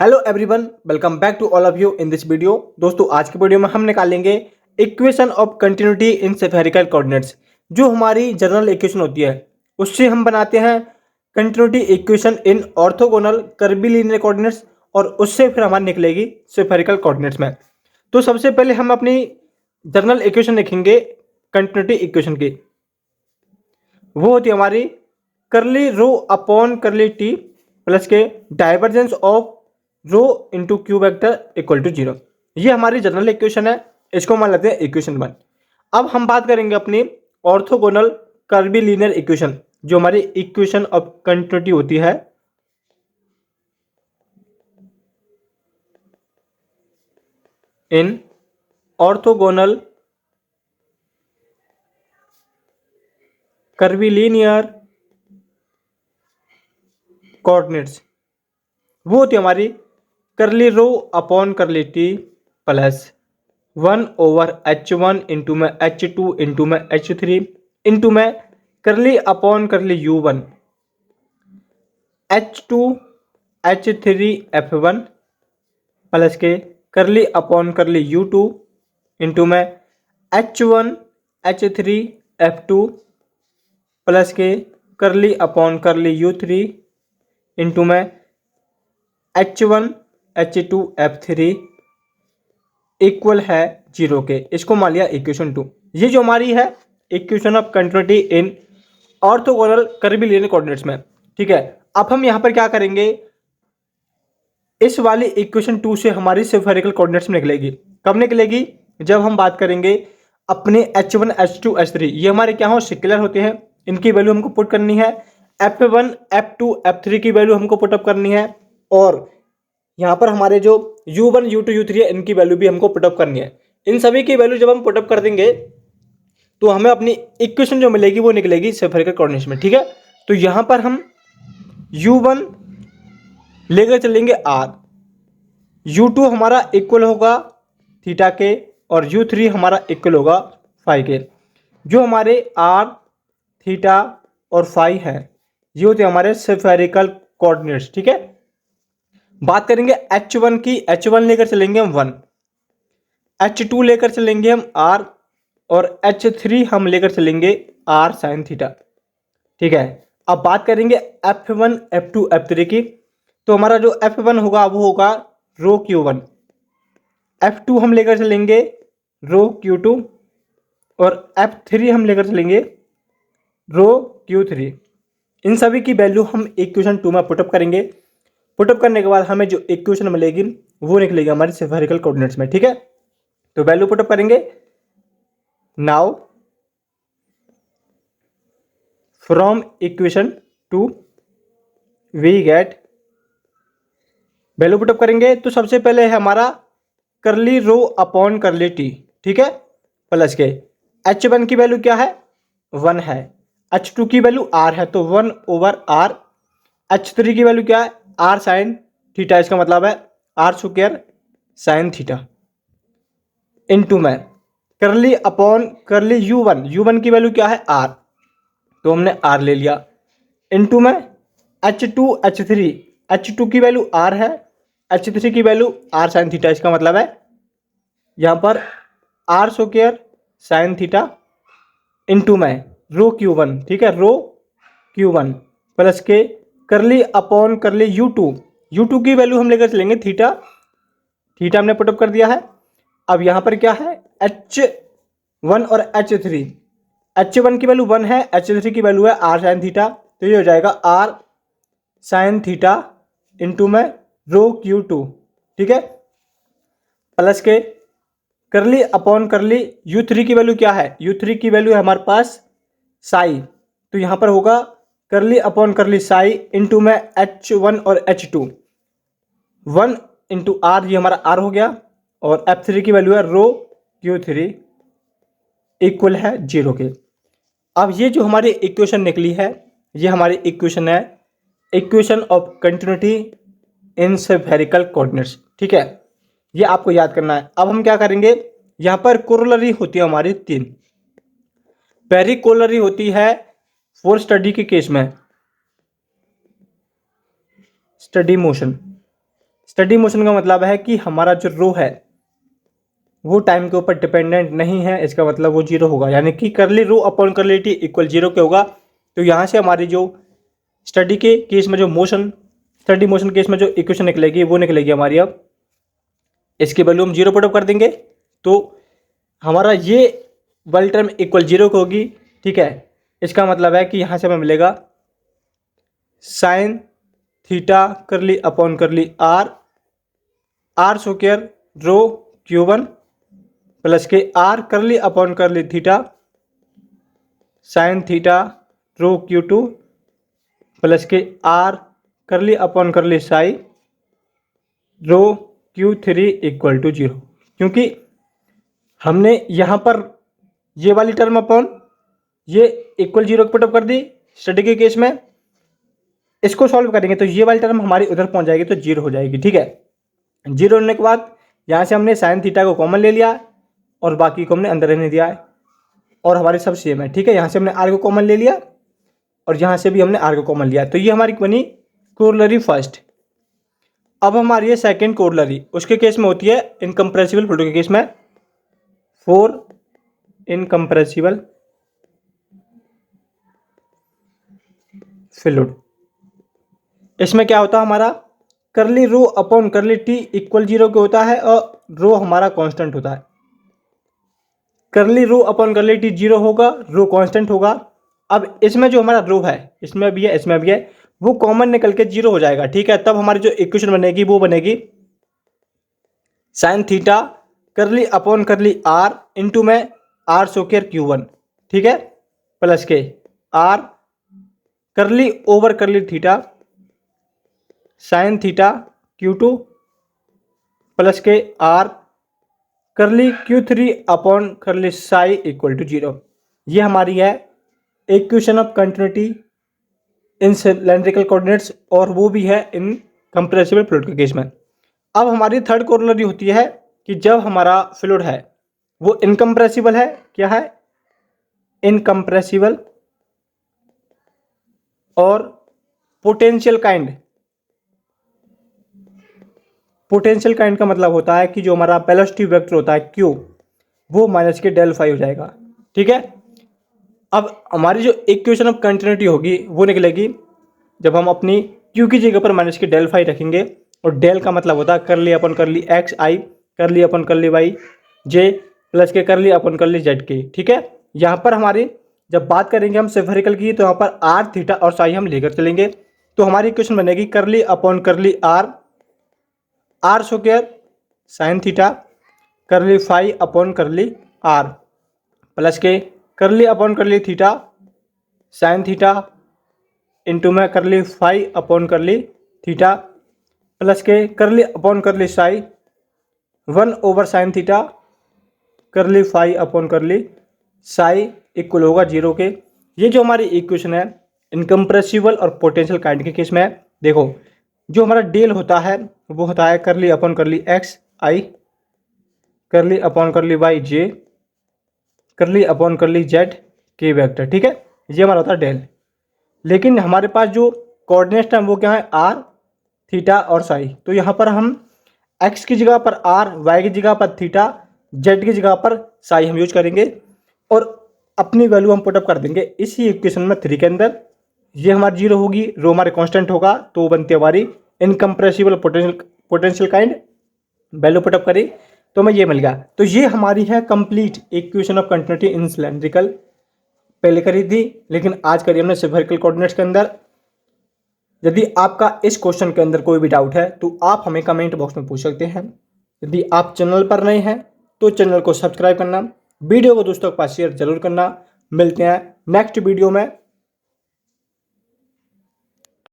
Hello everyone, welcome back to all of you in this video. दोस्तों, आज की video में हम निकालेंगे equation of continuity in spherical coordinates. जो हमारी जनरल इक्वेशन होती है उससे हम बनाते हैं continuity equation in orthogonal curvilinear coordinates, और उससे फिर हमारी निकलेगी स्फेरिकल कोऑर्डिनेट्स में। तो सबसे पहले हम अपनी जनरल इक्वेशन लिखेंगे कंटिन्यूटी इक्वेशन की। वो होती है हमारी curly rho upon curly T plus के divergence of rho into q vector equal to 0। ये हमारी जनरल इक्वेशन है, इसको मान लेते हैं इक्वेशन 1। अब हम बात करेंगे अपनी ऑर्थोगोनल कर्वीलिनियर इक्वेशन, जो हमारी इक्वेशन ऑफ कंटिन्यूटी होती है। इन ऑर्थोगोनल कर्वीलिनियर कोऑर्डिनेट्स, वो होती है हमारी curly rho upon curly T plus 1/h1 into में h2 इंटू में h3 इंटू में करली अपॉन करली u1 h2 h3 f1 plus के करली अपॉन करली u2 इंटू में h1 h3 f2 प्लस के करली अपॉन करली u3 इंटू में h1 h2 f3 इक्वल है 0 के। इसको मान लिया इक्वेशन 2। ये जो हमारी है equation of continuity in orthogonal curvilinear coordinates में। ठीक है, अब हम यहां पर क्या करेंगे, इस वाली इक्वेशन 2 से हमारी स्फेरिकल कोऑर्डिनेट्स में निकलेगी। कब निकलेगी? जब हम बात करेंगे अपने h1 h2 h3, ये हमारे क्या हो, सिकुलर होते हैं। इनकी वैल्यू हमको पुट करनी है। f1 f2 f3 की वैल्यू हमको पुटअप करनी है, और यहाँ पर हमारे जो u1 u2 u3 है, इनकी वैल्यू भी हमको पुटअप करनी है। इन सभी की वैल्यू जब हम पुटअप कर देंगे तो हमें अपनी इक्वेशन जो मिलेगी वो निकलेगी स्फेरिकल कोऑर्डिनेट्स में। ठीक है, तो यहाँ पर हम u1 लेकर चलेंगे r, u2 हमारा इक्वल होगा थीटा के, और u3 हमारा इक्वल होगा फाई के। जो हमारे r थीटा और फाई है, ये होते हैं हमारे स्फेरिकल कोऑर्डिनेट्स। ठीक है, बात करेंगे h1 की, h1 लेकर चलेंगे हम 1, h2 लेकर चलेंगे हम r, और h3 हम लेकर चलेंगे r साइन थीटा। ठीक है, अब बात करेंगे f1 f2 f3 की, तो हमारा जो f1 होगा वो होगा रो q1, f2 हम लेकर चलेंगे रो q2, और f3 हम लेकर चलेंगे रो q3। इन सभी की वैल्यू हम इक्वेशन 2 में पुटअप करेंगे। पुटअप करने के बाद हमें जो इक्वेशन मिलेगी वो निकलेगी हमारी स्फेरिकल कोऑर्डिनेट्स में। ठीक है, तो वैल्यू पुटअप करेंगे। Now from equation 2 we get, value put up करेंगे तो सबसे पहले है हमारा करली रो अपॉन करली टी। ठीक है, प्लस के h1 की वैल्यू क्या है, 1 है, h2 की वैल्यू r है तो 1/r, h3 की वैल्यू क्या है, r साइन थीटा, इसका मतलब है r square sine theta, into में करली अपॉन करली u1 की वैल्यू क्या है, r, तो हमने r ले लिया, इनटू में h2 h3 की वैल्यू r है, h3 की वैल्यू r साइन थीटा, इसका मतलब है यहाँ पर r square sine theta, into में रो q1। ठीक है, रो q1 प्लस के करली अपॉन करली u2 की वैल्यू हम लेकर चलेंगे थीटा, थीटा हमने पुटअप कर दिया है। अब यहाँ पर क्या है, h1 और h1 की वैल्यू 1 है, h3 की वैल्यू है r साइन थीटा, तो ये हो जाएगा r साइन थीटा इंटू में रो q2। ठीक है, प्लस के करली अपॉन करली u3 की वैल्यू क्या है, u3 की वैल्यू है हमारे पास साई, तो यहाँ पर होगा करली अपॉन करली साई इंटू में h1 और h2, 1 इंटू आर, ये हमारा r हो गया, और f3 की वैल्यू है रो q3 इक्वल है 0 के। अब ये जो हमारी इक्वेशन निकली है, ये हमारी इक्वेशन है equation of continuity in spherical coordinates. ठीक है, ये आपको याद करना है। अब हम क्या करेंगे, यहाँ पर कोरोलरी होती है हमारी 3। पहली कोरोलरी होती है फॉर स्टडी के केस में, स्टडी मोशन। स्टडी मोशन का मतलब है कि हमारा जो रो है वो टाइम के ऊपर डिपेंडेंट नहीं है, इसका मतलब वो जीरो होगा, यानी कि करली rho upon curly T equal zero के होगा। तो यहाँ से हमारी जो स्टडी के केस में जो मोशन, स्टडी मोशन केस में जो इक्वेशन निकलेगी वो निकलेगी हमारी, अब इसकी वैल्यू हम जीरो पुट अप कर देंगे तो हमारा ये वाली टर्म इक्वल जीरो की होगी। ठीक है, इसका मतलब है कि यहाँ से हमें मिलेगा sine theta curly upon curly r square rho Q1 plus के r curly upon curly theta sine theta rho Q2 plus के r curly upon curly psi rho Q3 equal to zero. क्योंकि हमने यहाँ पर ये वाली टर्म अपॉन ये equal zero put up कर दी स्टडी के केस में, इसको सॉल्व करेंगे तो ये वाली टर्म हमारी उधर पहुंच जाएगी तो जीरो हो जाएगी। ठीक है, जीरो होने के बाद यहाँ से हमने साइन थीटा को कॉमन ले लिया और बाकी को हमने अंदर रहने दिया है और हमारे सब सेम है। ठीक है, यहाँ से हमने आर को कॉमन ले लिया और यहाँ से भी हमने आर को कॉमन लिया, तो ये हमारी बनी कोरोलरी फर्स्ट। अब हमारी ये सेकेंड कोरोलरी, उसके केस में होती है इनकम्प्रेसिबल फ्लूइड के केस में फॉर इनकम्प्रेसिबल फ्लूइड। इसमें क्या होता है हमारा करली rho upon curly T equal zero के होता है और रो हमारा कांस्टेंट होता है। करली rho upon curly T zero होगा, रो कांस्टेंट होगा। अब इसमें जो हमारा रो है, इसमें भी है इसमें भी है, वो कॉमन निकल के जीरो हो जाएगा। ठीक है, तब हमारी जो इक्वेशन बनेगी वो बनेगी sine theta curly upon curly r into में आर स्क्वायर Q1। ठीक है, प्लस के r curly over curly theta sine theta Q2 plus के r curly Q3 upon curly psi equal to zero. ये हमारी है equation of continuity in cylindrical coordinates और वो भी है इन कंप्रेसिबल फ्लूइड के केस में। अब हमारी थर्ड कोरोलरी होती है कि जब हमारा फ्लूइड है वो इनकम्प्रेसिबल है, क्या है इनकम्प्रेसिबल और पोटेंशियल काइंड। पोटेंशियल काइंड का मतलब होता है कि जो हमारा वेलोसिटी वेक्टर होता है Q वो माइनस के डेल फाई हो जाएगा। ठीक है, अब हमारी जो इक्वेशन ऑफ कंटिन्यूटी होगी वो निकलेगी जब हम अपनी Q की जगह पर माइनस के डेल फाई रखेंगे और डेल का मतलब होता है करली अपन करली एक्स आई करली अपन करली वाई जे प्लस के करली अपन करली जेड के। ठीक है, यहाँ पर हमारी जब बात करेंगे हम सेफरिकल की तो यहाँ पर आर थीटा और साई हम लेकर चलेंगे, तो हमारी इक्वेशन बनेगी करली upon curly r square sine theta करली phi upon curly are plus के करली upon curly theta sine theta into में करली phi upon curly theta plus के करली upon curly Sai 1 over sign theta करली phi upon curly psi equal होगा zero के। ये जो हमारी इक्वेशन है इनकम्प्रेसिबल और पोटेंशियल काइंड के केस में, देखो जो हमारा डेल होता है वो होता है करली अपॉन करली एक्स आई करली अपॉन करली वाई जे करली अपॉन करली जेड के वेक्टर। ठीक है, ये हमारा होता है डेल। लेकिन हमारे पास जो कोऑर्डिनेट्स हैं वो क्या है आर थीटा और साई, तो यहाँ पर हम एक्स की जगह पर आर, वाई की जगह पर थीटा, जेड की जगह पर साई हम यूज करेंगे और अपनी वैल्यू हम पुटअप कर देंगे इसी इक्वेशन में 3 के अंदर। ये हमारी जीरो होगी, रो हमारे कांस्टेंट होगा, तो बनती है हमारी incompressible potential kind. Value put up करी तो हमें ये मिल गया। तो ये हमारी है complete equation of continuity in cylindrical. पहले करी थी लेकिन आज करी हमने स्फेरिकल कोऑर्डिनेट्स के अंदर। यदि आपका इस क्वेश्चन के अंदर कोई भी डाउट है तो आप हमें कमेंट बॉक्स में पूछ सकते हैं। यदि आप चैनल पर नए हैं तो चैनल को सब्सक्राइब करना, वीडियो को दोस्तों के पास शेयर जरूर करना। मिलते हैं नेक्स्ट वीडियो में।